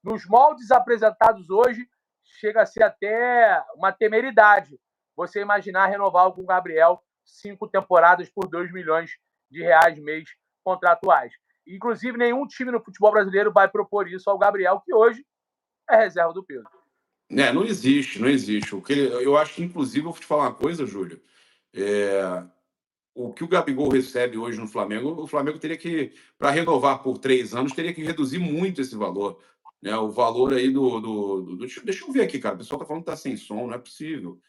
Nos moldes apresentados hoje, chega a ser até uma temeridade você imaginar renovar com o Gabriel 5 temporadas por 2 milhões de reais mês contratuais. Inclusive, nenhum time no futebol brasileiro vai propor isso ao Gabriel, que hoje é reserva do Pedro. Não existe, não existe. Eu acho que, inclusive, eu vou te falar uma coisa, Júlio. O que o Gabigol recebe hoje no Flamengo, o Flamengo teria que, para renovar por 3 anos, teria que reduzir muito esse valor. Né? O valor aí Deixa eu ver aqui, cara. O pessoal está falando que está sem som, não é possível.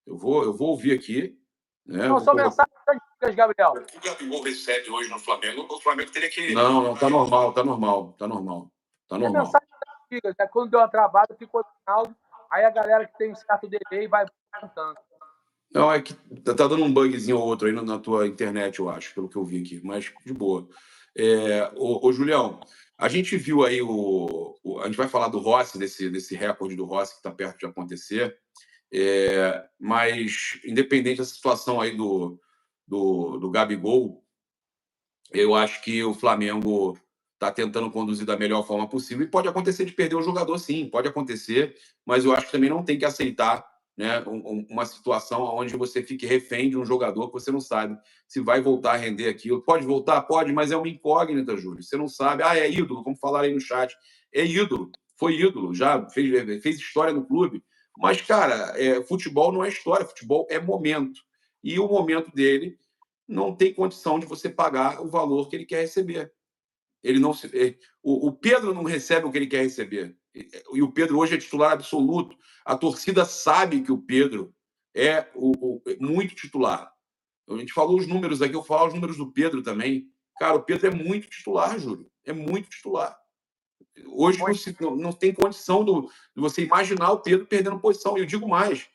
Eu vou ouvir aqui. Né? Não, são mensagens antigas, Gabriel. O que o Gabigol recebe hoje no Flamengo, o Flamengo teria que. Não, tá normal. Tá normal. É mensagem antigas, né? Quando deu uma travada, ficou no final. Aí a galera que tem um certo delay vai contando. Não, é que tá dando um bugzinho ou outro aí na tua internet, eu acho, pelo que eu vi aqui, mas de boa. Ô, Julião, a gente viu aí a gente vai falar do Rossi, desse recorde do Rossi que está perto de acontecer, mas independente da situação aí do Gabigol, eu acho que o Flamengo está tentando conduzir da melhor forma possível e pode acontecer de perder o jogador, sim, pode acontecer, mas eu acho que também não tem que aceitar, né, uma situação onde você fique refém de um jogador que você não sabe se vai voltar a render aquilo. Pode voltar? Pode, mas é uma incógnita, Júlio. Você não sabe. É ídolo, como falaram aí no chat. É ídolo, foi ídolo, já fez história no clube. Mas, cara, futebol não é história, futebol é momento. E o momento dele não tem condição de você pagar o valor que ele quer receber. Ele não o Pedro não recebe o que ele quer receber. E o Pedro hoje é titular absoluto. A torcida sabe que o Pedro é muito titular. A gente falou os números aqui, eu vou falar os números do Pedro também. Cara, o Pedro é muito titular, Júlio. É muito titular. Hoje não tem condição de você imaginar o Pedro perdendo posição. E eu digo mais: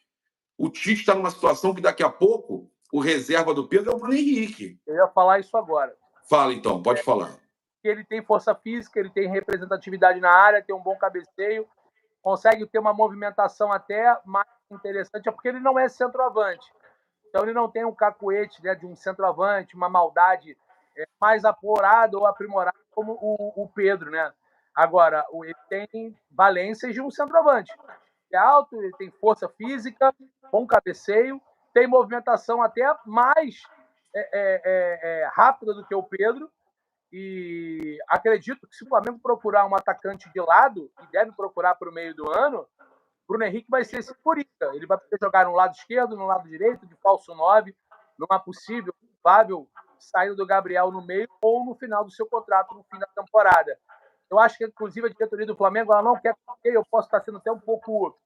o Tite está numa situação que daqui a pouco o reserva do Pedro é o Bruno Henrique. Eu ia falar isso agora. Fala então, pode falar. Ele tem força física, ele tem representatividade na área, tem um bom cabeceio, consegue ter uma movimentação até mais interessante, é porque ele não é centroavante. Então ele não tem um cacuete, né, de um centroavante, uma maldade mais apurada ou aprimorada como o Pedro, né? Agora, ele tem valências de um centroavante. É alto, ele tem força física, bom cabeceio, tem movimentação até mais rápida do que o Pedro. E acredito que se o Flamengo procurar um atacante de lado, e deve procurar para o meio do ano, Bruno Henrique vai ser esse Curica. Ele vai poder jogar no lado esquerdo, no lado direito, de falso 9, numa possível, provável saída do Gabriel no meio ou no final do seu contrato, no fim da temporada. Eu acho que, inclusive, a diretoria do Flamengo ela não quer que eu possa estar sendo até um pouco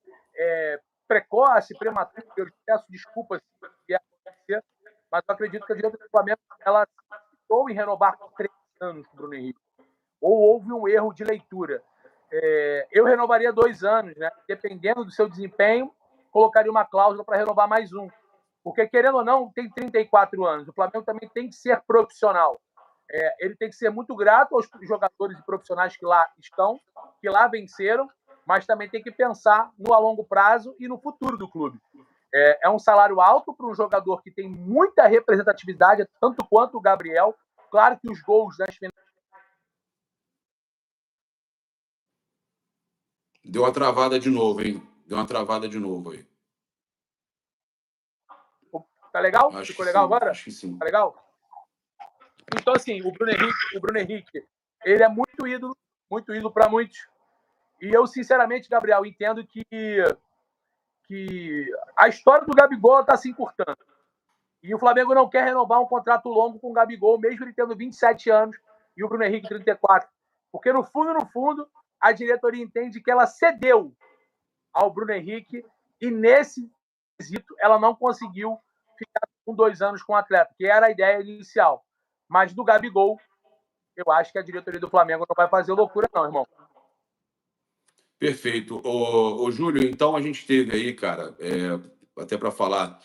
precoce, prematuro, eu peço desculpas se acontecer, mas eu acredito que a diretoria do Flamengo ela optou em renovar por 3 anos com o Bruno Henrique. Ou houve um erro de leitura. Eu renovaria 2 anos, né? Dependendo do seu desempenho, colocaria uma cláusula para renovar mais um. Porque, querendo ou não, tem 34 anos. O Flamengo também tem que ser profissional. Ele tem que ser muito grato aos jogadores e profissionais que lá estão, que lá venceram, mas também tem que pensar no a longo prazo e no futuro do clube. É um salário alto para um jogador que tem muita representatividade, tanto quanto o Gabriel. Claro que os gols das finais. Deu uma travada de novo, hein? Deu uma travada de novo aí. Tá legal? Acho Ficou legal sim, agora? acho que sim. Tá legal? Então, assim, o Bruno Henrique, ele é muito ídolo para muitos. E eu, sinceramente, Gabriel, entendo que a história do Gabigol está se encurtando. E o Flamengo não quer renovar um contrato longo com o Gabigol, mesmo ele tendo 27 anos e o Bruno Henrique 34. Porque, no fundo, a diretoria entende que ela cedeu ao Bruno Henrique e, nesse quesito, ela não conseguiu ficar com 2 anos com o atleta, que era a ideia inicial. Mas do Gabigol, eu acho que a diretoria do Flamengo não vai fazer loucura, não, irmão. Perfeito. Ô, Júlio, então a gente teve aí, cara, até para falar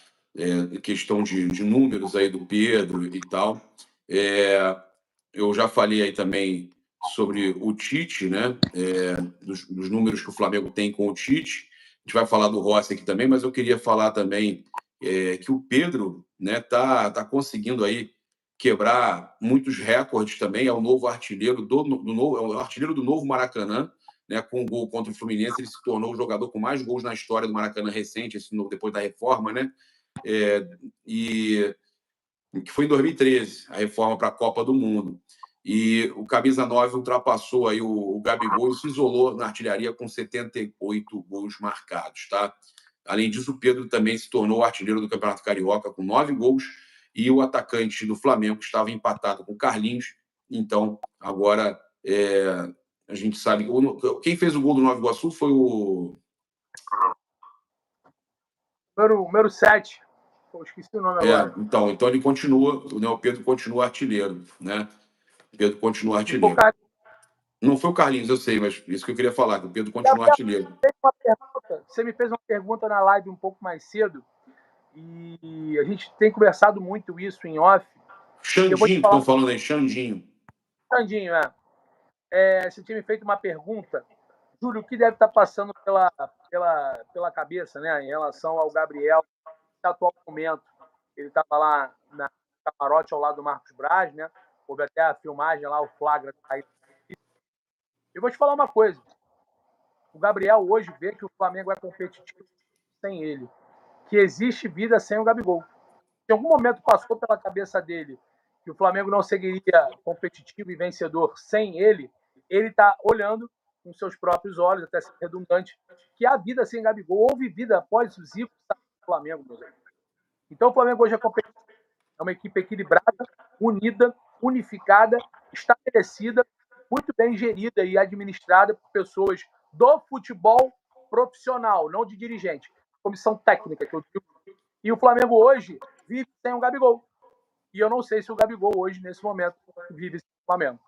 questão de números aí do Pedro e tal. Eu já falei aí também sobre o Tite, né? Dos números que o Flamengo tem com o Tite. A gente vai falar do Rossi aqui também, mas eu queria falar também que o Pedro, né, tá conseguindo aí quebrar muitos recordes também. É o novo artilheiro é o artilheiro do novo Maracanã. Né, com o gol contra o Fluminense, ele se tornou o jogador com mais gols na história do Maracanã recente, depois da reforma, né? E que foi em 2013, a reforma para a Copa do Mundo. E o camisa 9 ultrapassou aí o Gabigol e se isolou na artilharia com 78 gols marcados, tá? Além disso, o Pedro também se tornou artilheiro do Campeonato Carioca com 9 gols e o atacante do Flamengo estava empatado com o Carlinhos. Então, agora a gente sabe... Quem fez o gol do Nova Iguaçu foi o... Número 7. Eu esqueci o nome agora. Então ele continua, o Pedro continua artilheiro, né? O Pedro continua artilheiro. Não foi o Carlinhos, eu sei, mas isso que eu queria falar, que o Pedro continua artilheiro. Você me fez uma pergunta na live um pouco mais cedo e a gente tem conversado muito isso em off. Xandinho, que estão falando aí, Xandinho. Xandinho, você tinha me feito uma pergunta. Júlio, o que deve estar passando pela cabeça, né, em relação ao Gabriel, no atual momento? Ele estava lá na camarote ao lado do Marcos Braz, né? Houve até a filmagem lá, o flagra. Eu vou te falar uma coisa. O Gabriel hoje vê que o Flamengo é competitivo sem ele, que existe vida sem o Gabigol. Se em algum momento passou pela cabeça dele que o Flamengo não seguiria competitivo e vencedor sem ele, ele está olhando com seus próprios olhos, até ser redundante, que há vida sem Gabigol. Houve vida após o Zico estar no Flamengo, meu Deus. Então o Flamengo hoje é competitivo. É uma equipe equilibrada, unida, unificada, estabelecida, muito bem gerida e administrada por pessoas do futebol profissional, não de dirigente. Comissão técnica, que eu digo. E o Flamengo hoje vive sem o Gabigol. E eu não sei se o Gabigol hoje, nesse momento, vive sem o Flamengo.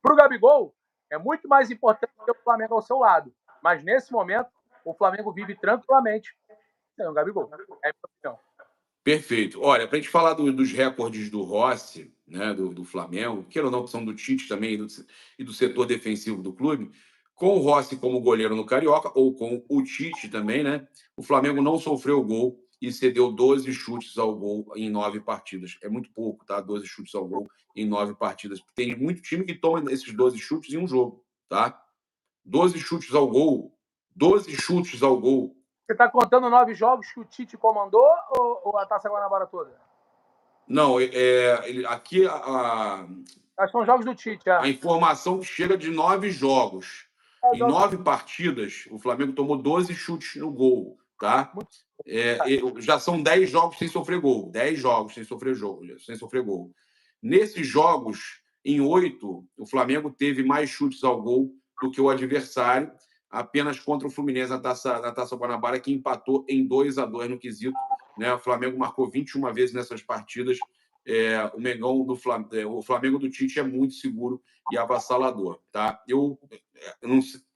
Para o Gabigol, é muito mais importante ter o Flamengo ao seu lado. Mas, nesse momento, o Flamengo vive tranquilamente sem o Gabigol. É a minha opinião. Perfeito. Olha, para a gente falar dos recordes do Rossi, né, do Flamengo, que ou não, que são do Tite também e do setor defensivo do clube, com o Rossi como goleiro no Carioca, ou com o Tite também, né? O Flamengo não sofreu gol e cedeu 12 chutes ao gol em 9 partidas. É muito pouco, tá? 12 chutes ao gol em 9 partidas. Tem muito time que toma esses 12 chutes em um jogo, tá? 12 chutes ao gol. 12 chutes ao gol. Você está contando 9 jogos que o Tite comandou ou a Taça Guanabara toda? Não, aqui são jogos do Tite. A informação que chega de 9 jogos. Em 9 partidas, o Flamengo tomou 12 chutes no gol, tá? Já são 10 jogos sem sofrer gol. 10 jogos sem sofrer gol. Nesses jogos, em 8, o Flamengo teve mais chutes ao gol do que o adversário, apenas contra o Fluminense na Taça Guanabara, que empatou em 2-2 no quesito, né? O Flamengo marcou 21 vezes nessas partidas. O Flamengo do Tite é muito seguro e avassalador, tá? Eu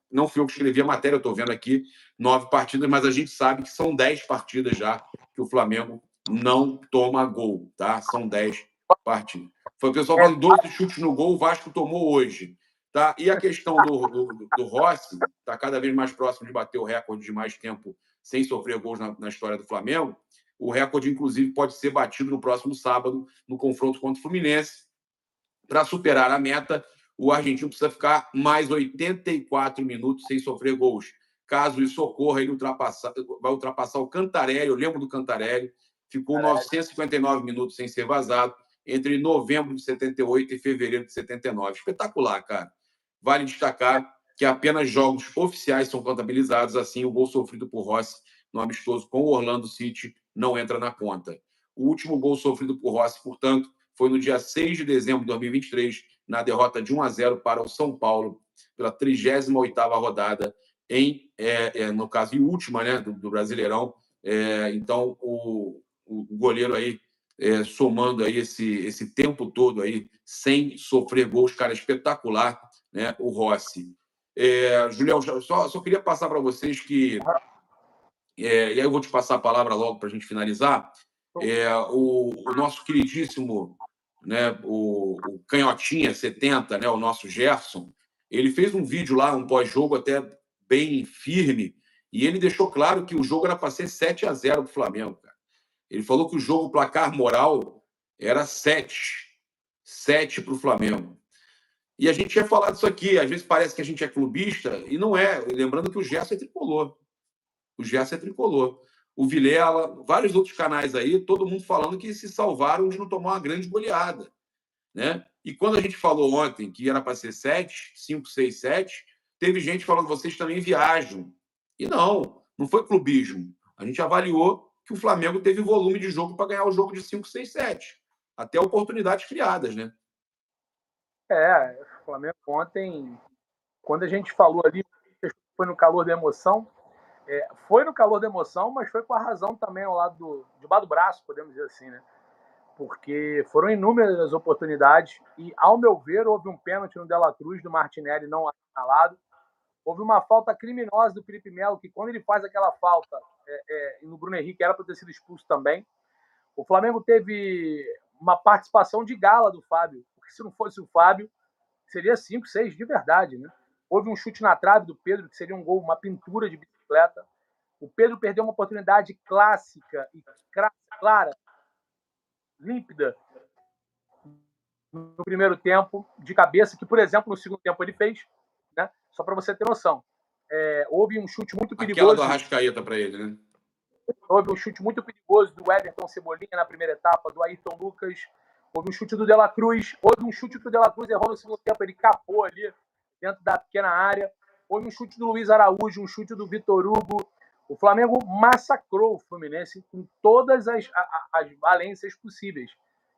não fui eu que escrevi a matéria, eu estou vendo aqui 9 partidas, mas a gente sabe que são 10 partidas já que o Flamengo não toma gol, tá? São 10 partidas. Foi o pessoal falando 12 chutes no gol, o Vasco tomou hoje, tá? E a questão do Rossi está cada vez mais próximo de bater o recorde de mais tempo sem sofrer gols na história do Flamengo. O recorde, inclusive, pode ser batido no próximo sábado, no confronto contra o Fluminense. Para superar a meta, o argentino precisa ficar mais 84 minutos sem sofrer gols. Caso isso ocorra, ele vai ultrapassar o Cantarelli. Eu lembro do Cantarelli. Ficou 959 minutos sem ser vazado entre novembro de 78 e fevereiro de 79. Espetacular, cara. Vale destacar que apenas jogos oficiais são contabilizados. Assim, o gol sofrido por Rossi no amistoso com o Orlando City não entra na conta. O último gol sofrido por Rossi, portanto, foi no dia 6 de dezembro de 2023, na derrota de 1-0 para o São Paulo, pela 38ª rodada, no caso, e última, né, do Brasileirão. Então, o goleiro aí, somando aí esse tempo todo aí, sem sofrer gols, cara, espetacular, né, o Rossi. Julião, só queria passar para vocês que... e aí eu vou te passar a palavra logo para a gente finalizar. O nosso queridíssimo, né, o Canhotinha 70, né, o nosso Gerson, ele fez um vídeo lá, um pós-jogo até bem firme, e ele deixou claro que o jogo era para ser 7-0 para o Flamengo, cara. Ele falou que o jogo, o placar moral, era 7 para o Flamengo. E a gente tinha falado isso aqui, às vezes parece que a gente é clubista, e não é. Lembrando que o Gerson é tricolor. O Gerson é tricolor. O Vilela, vários outros canais aí, todo mundo falando que se salvaram de não tomar uma grande goleada, né? E quando a gente falou ontem que era para ser 7, 5, 6, 7, teve gente falando que vocês também viajam. E não foi clubismo. A gente avaliou que o Flamengo teve volume de jogo para ganhar o jogo de 5, 6, 7. Até oportunidades criadas, né? O Flamengo ontem, quando a gente falou ali, foi no calor da emoção, mas foi com a razão também ao lado debaixo do braço, podemos dizer assim, né? Porque foram inúmeras as oportunidades e, ao meu ver, houve um pênalti no Dela Cruz, do Martinelli não assinalado. Houve uma falta criminosa do Felipe Melo, que quando ele faz aquela falta no Bruno Henrique, era para ter sido expulso também. O Flamengo teve uma participação de gala do Fábio, porque se não fosse o Fábio, seria 5, 6 de verdade, né? Houve um chute na trave do Pedro, que seria um gol, uma pintura de bicicleta. O Pedro perdeu uma oportunidade clássica e clara, límpida, no primeiro tempo, de cabeça, que, por exemplo, no segundo tempo ele fez, né? Só para você ter noção. Houve um chute muito perigoso. Aquela do Arrascaeta para ele, né? Houve um chute muito perigoso do Everton Cebolinha na primeira etapa, do Ayrton Lucas. Houve um chute do Dela Cruz. Houve um chute que o Dela Cruz errou no segundo tempo, ele capou ali dentro da pequena área. Houve um chute do Luiz Araújo, um chute do Vitor Hugo. O Flamengo massacrou o Fluminense com todas as valências possíveis.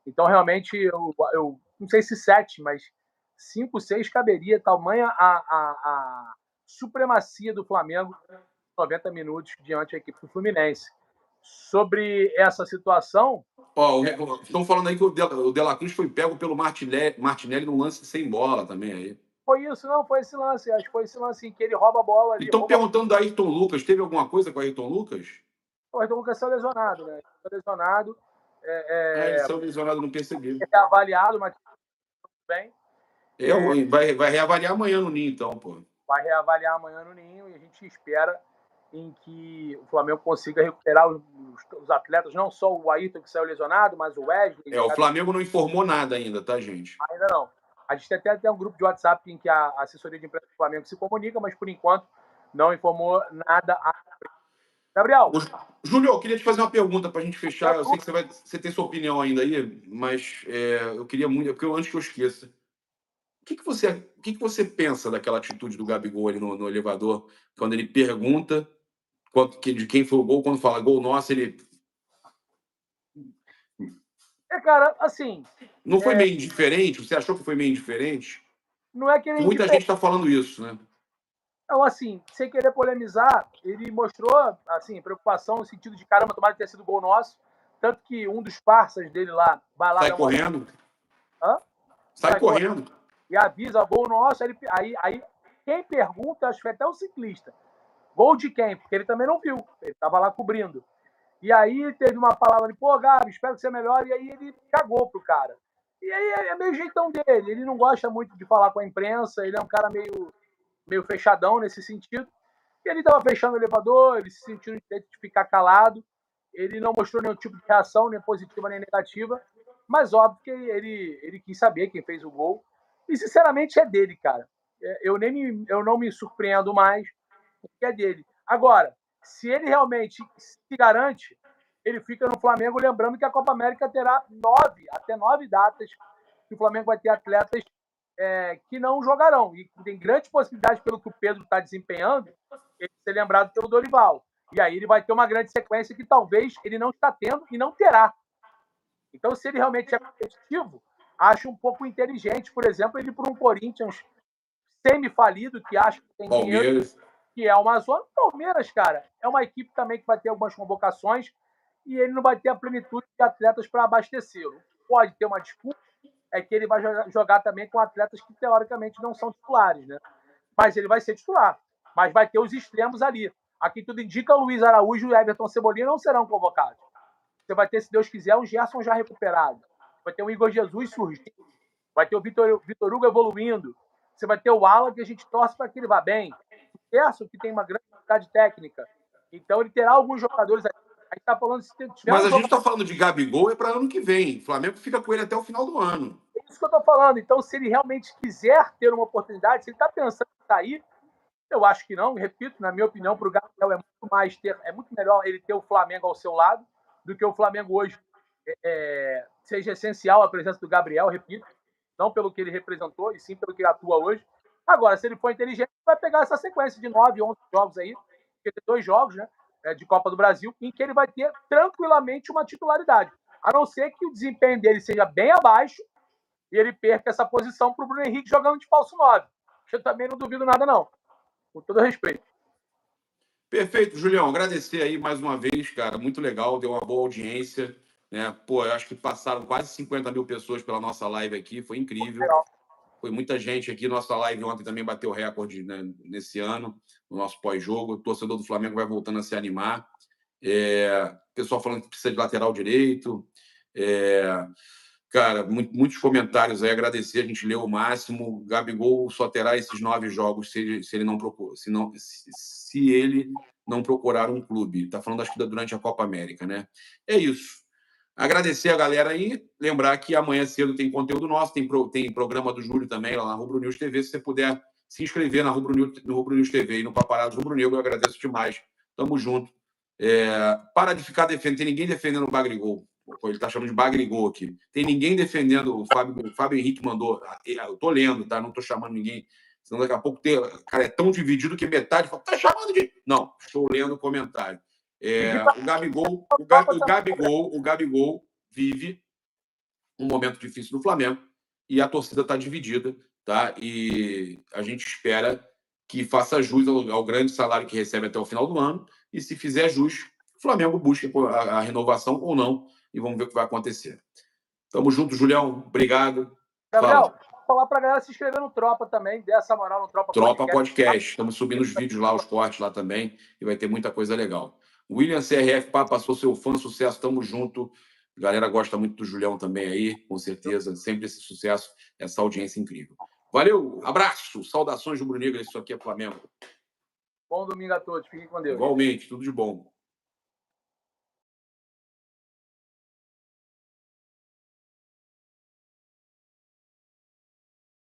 Então, realmente, eu não sei se 7, mas 5, 6 caberia, tamanha a supremacia do Flamengo 90 minutos diante da equipe do Fluminense. Sobre essa situação... Estão falando aí que o Dela Cruz foi pego pelo Martinelli num lance sem bola também aí. Foi esse lance. Acho que foi esse lance em que ele rouba a bola ali. Estão perguntando do Ayrton Lucas. Teve alguma coisa com o Ayrton Lucas? O Ayrton Lucas saiu lesionado, né? Ele saiu lesionado, não percebi. É avaliado, mas bem. Vai reavaliar amanhã no Ninho, então, pô. Vai reavaliar amanhã no Ninho e a gente espera em que o Flamengo consiga recuperar os atletas, não só o Ayrton, que saiu lesionado, mas o Wesley. O Flamengo não informou nada ainda, tá, gente? Ainda não. A gente tem até um grupo de WhatsApp em que a assessoria de imprensa do Flamengo se comunica, mas por enquanto não informou nada. Gabriel. Júlio, eu queria te fazer uma pergunta para a gente fechar. Eu sei que você tem sua opinião ainda aí, mas eu queria muito, porque antes que eu esqueça. O que você pensa daquela atitude do Gabigol ali no elevador, quando ele pergunta de quem foi o gol, quando fala gol nosso, ele... Cara, assim... Não foi meio indiferente? Você achou que foi meio indiferente? Não é que ele... Muita gente está falando isso, né? Não, assim, sem querer polemizar, ele mostrou, assim, preocupação no sentido de, caramba, tomara que tenha sido gol nosso. Tanto que um dos parceiros dele lá vai lá... Sai correndo. Hã? Sai correndo. E avisa, gol nosso. Aí quem pergunta, acho que foi até o ciclista. Gol de quem? Porque ele também não viu. Ele estava lá cobrindo. E aí teve uma palavra de, pô, Gabi, espero que você melhore. E aí ele cagou pro cara. E aí é meio jeitão dele. Ele não gosta muito de falar com a imprensa. Ele é um cara meio fechadão nesse sentido. E ele estava fechando o elevador, ele se sentiu no direito de ficar calado. Ele não mostrou nenhum tipo de reação, nem positiva nem negativa. Mas óbvio que ele quis saber quem fez o gol. E, sinceramente, é dele, cara. Eu não me surpreendo mais, porque é dele. Agora, se ele realmente se garante, ele fica no Flamengo, lembrando que a Copa América terá até 9 datas que o Flamengo vai ter atletas que não jogarão. E tem grande possibilidade, pelo que o Pedro está desempenhando, ele ser lembrado pelo Dorival. E aí ele vai ter uma grande sequência que talvez ele não está tendo e não terá. Então, se ele realmente é competitivo, acho um pouco inteligente, por exemplo, ele ir para um Corinthians semi-falido, que acha que tem dinheiro, que é uma zona. Palmeiras, cara, é uma equipe também que vai ter algumas convocações e ele não vai ter a plenitude de atletas para abastecê-lo. Pode ter uma disputa, é que ele vai jogar também com atletas que, teoricamente, não são titulares, né? Mas ele vai ser titular. Mas vai ter os extremos ali. Aqui tudo indica, o Luiz Araújo e o Everton Cebolinha não serão convocados. Você vai ter, se Deus quiser, um Gerson já recuperado. Vai ter o Igor Jesus surgindo. Vai ter o Vitor Hugo evoluindo. Você vai ter o Alan, que a gente torce para que ele vá bem. O Gerson, que tem uma grande qualidade técnica. Então, ele terá alguns jogadores. A gente tá falando... Mas a gente está falando de Gabigol, é para ano que vem. O Flamengo fica com ele até o final do ano. É isso que eu estou falando. Então, se ele realmente quiser ter uma oportunidade, se ele está pensando em sair, eu acho que não. Repito, na minha opinião, para o Gabriel é muito melhor ele ter o Flamengo ao seu lado do que o Flamengo hoje seja essencial a presença do Gabriel, repito. não pelo que ele representou, e sim pelo que ele atua hoje. Agora, se ele for inteligente, vai pegar essa sequência de 9, 11 jogos aí, porque tem 2 jogos, né, de Copa do Brasil, em que ele vai ter tranquilamente uma titularidade. A não ser que o desempenho dele seja bem abaixo e ele perca essa posição para o Bruno Henrique jogando de falso 9. Eu também não duvido nada, não. Com todo respeito. Perfeito, Julião. Agradecer aí mais uma vez, cara. Muito legal, deu uma boa audiência. Né? Pô, eu acho que passaram quase 50 mil pessoas pela nossa live aqui. Foi incrível. Legal. Foi muita gente aqui. Nossa live ontem também bateu recorde, né, nesse ano, no nosso pós-jogo. O torcedor do Flamengo vai voltando a se animar. Pessoal falando que precisa de lateral direito. Cara, muitos comentários aí, agradecer, a gente leu o máximo. O Gabigol só terá esses 9 jogos se ele não procura, se ele não procurar um clube. Está falando, acho que durante a Copa América, né? É isso. Agradecer a galera aí, lembrar que amanhã cedo tem conteúdo nosso, tem programa do Júlio também lá na Rubro News TV. Se você puder se inscrever no Rubro News TV e no Paparazzo Rubro Negro, eu agradeço demais. Tamo junto. Para de ficar defendendo, tem ninguém defendendo o Bagregol. Ele está chamando de Bagrigol aqui. Tem ninguém defendendo o Fábio Henrique mandou. Eu tô lendo, tá? Não tô chamando ninguém. Senão daqui a pouco cara, é tão dividido que metade fala, tá chamando de. Não, estou lendo o comentário. O Gabigol vive um momento difícil no Flamengo e a torcida está dividida, tá? E a gente espera que faça jus ao grande salário que recebe até o final do ano e, se fizer jus, o Flamengo busque a renovação ou não e vamos ver o que vai acontecer. Tamo junto, Julião. Obrigado. Gabriel, vou falar pra galera se inscrever no Tropa também, dê essa moral no Tropa Podcast. Estamos subindo os vídeos lá, os cortes lá também, e vai ter muita coisa legal. William CRF, passou seu fã, sucesso, tamo junto. A galera gosta muito do Julião também aí, com certeza. Sempre esse sucesso, essa audiência incrível. Valeu, abraço, saudações rubro-negras, isso aqui é Flamengo. Bom domingo a todos, fiquem com Deus. Igualmente, tudo de bom.